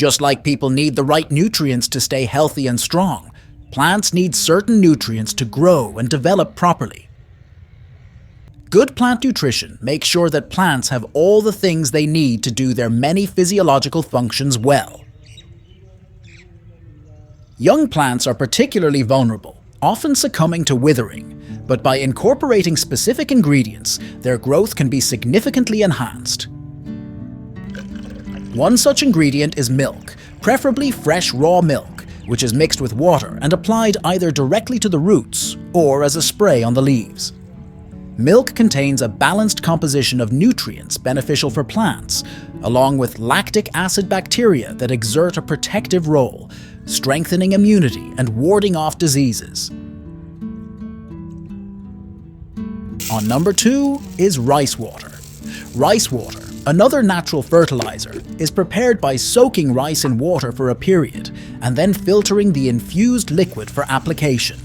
Just like people need the right nutrients to stay healthy and strong, plants need certain nutrients to grow and develop properly. Good plant nutrition makes sure that plants have all the things they need to do their many physiological functions well. Young plants are particularly vulnerable, often succumbing to withering, but by incorporating specific ingredients, their growth can be significantly enhanced. One such ingredient is milk, preferably fresh raw milk, which is mixed with water and applied either directly to the roots or as a spray on the leaves. Milk contains a balanced composition of nutrients beneficial for plants, along with lactic acid bacteria that exert a protective role, strengthening immunity and warding off diseases. On number 2 is rice water. Rice water, another natural fertilizer, is prepared by soaking rice in water for a period and then filtering the infused liquid for application.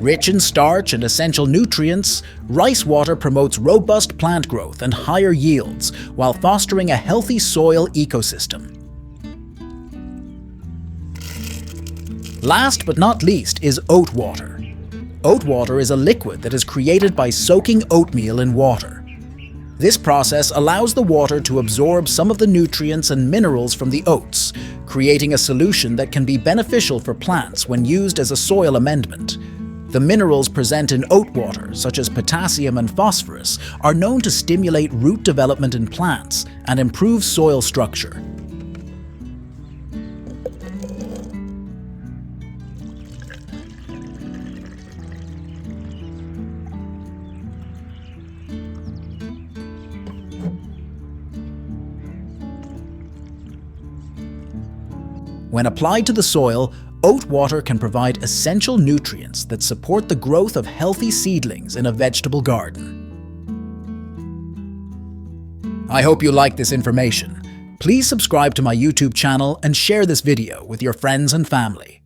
Rich in starch and essential nutrients, rice water promotes robust plant growth and higher yields while fostering a healthy soil ecosystem. Last but not least is oat water. Oat water is a liquid that is created by soaking oatmeal in water. This process allows the water to absorb some of the nutrients and minerals from the oats, creating a solution that can be beneficial for plants when used as a soil amendment. The minerals present in oat water, such as potassium and phosphorus, are known to stimulate root development in plants and improve soil structure. When applied to the soil, oat water can provide essential nutrients that support the growth of healthy seedlings in a vegetable garden. I hope you like this information. Please subscribe to my YouTube channel and share this video with your friends and family.